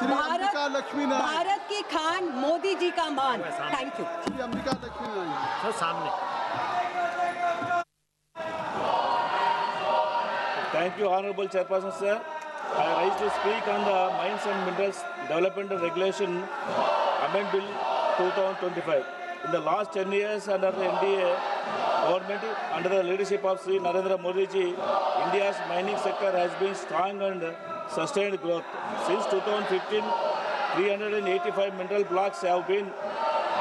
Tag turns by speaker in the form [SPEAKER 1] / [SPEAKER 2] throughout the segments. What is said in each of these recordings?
[SPEAKER 1] अंबिका लक्ष्मी नारायण।
[SPEAKER 2] भारत की खान, मोदी जी का मान। Thank you.
[SPEAKER 1] Shri Ambika Lakshmi Narayan
[SPEAKER 3] sir सामने।
[SPEAKER 4] Thank you, Honorable Chairperson, sir. I rise to speak on the Mines and Minerals Development and Regulation Amendment Bill 2025. In the last 10 years under the NDA government, under the leadership of Sri Narendra Modi ji, India's mining sector has been strong and sustained growth. Since 2015, 385 mineral blocks have been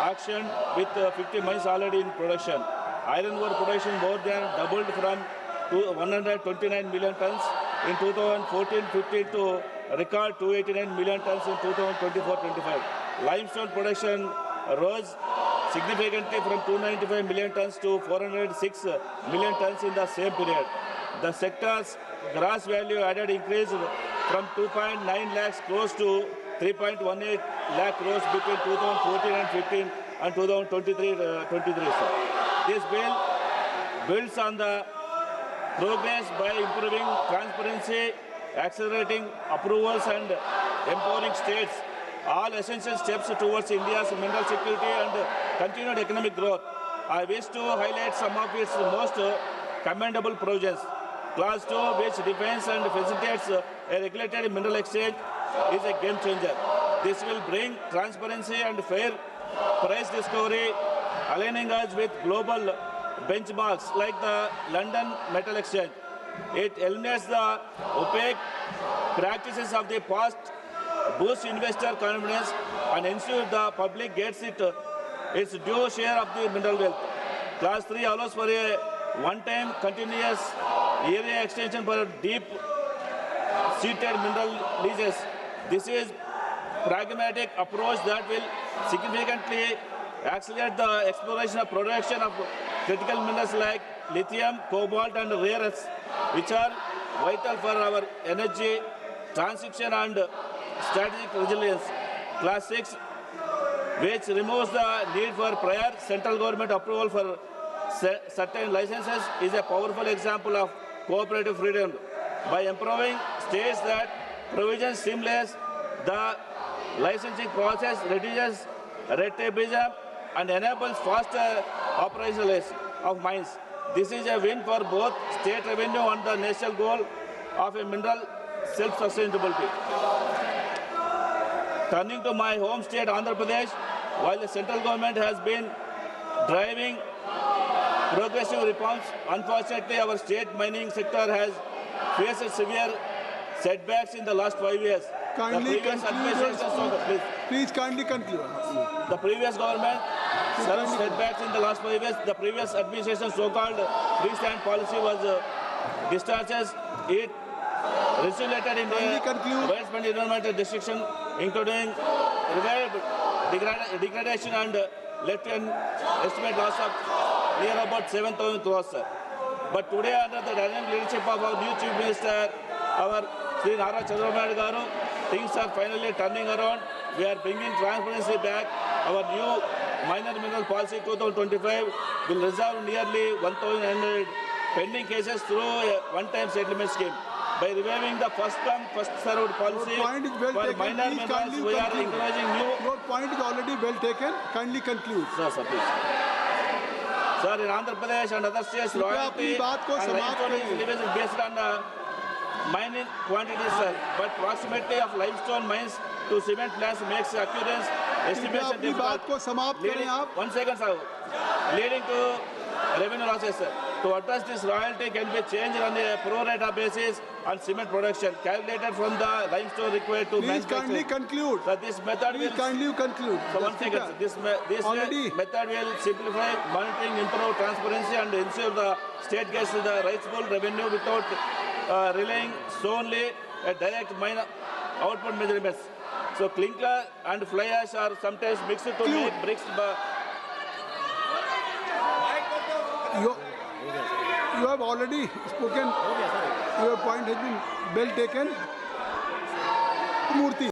[SPEAKER 4] auctioned with 50 mines already in production. Iron ore production more than doubled from 129 million tons in 2014-15 to a record 289 million tons in 2024-25. Limestone production rose significantly from 295 million tons to 406 million tons in the same period. The sector's gross value added increased from 2.9 lakhs crores to 3.18 lakh crores between 2014 and 15 and 2023. This bill builds on the progress by improving transparency, accelerating approvals and empowering states, all essential steps towards India's mineral security and continued economic growth. I wish to highlight some of its most commendable provisions. Clause 2, which defines and facilitates a regulated mineral exchange, is a game changer. This will bring transparency and fair price discovery, aligning us with global benchmarks like the London Metal Exchange. It eliminates the opaque practices of the past, boosts investor confidence, and ensures the public gets its due share of the mineral wealth. Clause 3 allows for a one-time continuous area extension for deep-seated mineral leases. This is pragmatic approach that will significantly accelerate the exploration of production of critical minerals like lithium, cobalt and rare earths, which are vital for our energy transition and strategic resilience. Clause 6, which removes the need for prior central government approval for certain licenses, is a powerful example of cooperative freedom. By empowering states that provisions seamless, the licensing process reduces red tapeism and enables faster operationalization of mines. This is a win for both state revenue and the national goal of a mineral self-sustainability. Turning to my home state, Andhra Pradesh, while the central government has been driving progressive reforms, unfortunately our state mining sector has faced severe setbacks in the last 5 years.
[SPEAKER 1] Kindly conclude. Please kindly conclude.
[SPEAKER 4] The previous government suffered setbacks in the last 5 years. The previous administration so-called freestand policy was discharges. It resulted in the widespread environmental destruction, including degradation and led to an estimate loss of near about 7,000 crores. But today, under the dynamic leadership of our new Chief Minister, our Sri Nara Chandrababu Naidu Garu, things are finally turning around. We are bringing transparency back. Our new minor mineral policy 2025 will resolve nearly 1,900 pending cases through a one-time settlement scheme. By reviving the first-come, first-served policy for minor minerals, we are encouraging new...
[SPEAKER 1] Your point is already well taken. Kindly conclude.
[SPEAKER 4] Sir, please. Sir, in Andhra Pradesh and other states, royalty and limestone is based on mining quantities, sir. But proximity of limestone mines to cement plants makes accurate estimation difficult. One second, sir. Leading to revenue losses, sir. To address this, royalty can be changed on a pro rata basis on cement production, calculated from the limestone required to manufacture.
[SPEAKER 1] Please kindly conclude.
[SPEAKER 4] So this method will...
[SPEAKER 1] kindly conclude.
[SPEAKER 4] So one second, sir. This method will simplify monitoring, improve transparency and ensure the state gets the rightful revenue without relying solely a direct mine output measurements. So clinker and fly ash are sometimes mixed to make bricks.
[SPEAKER 1] You have already spoken. Your point has been well taken. Murthy.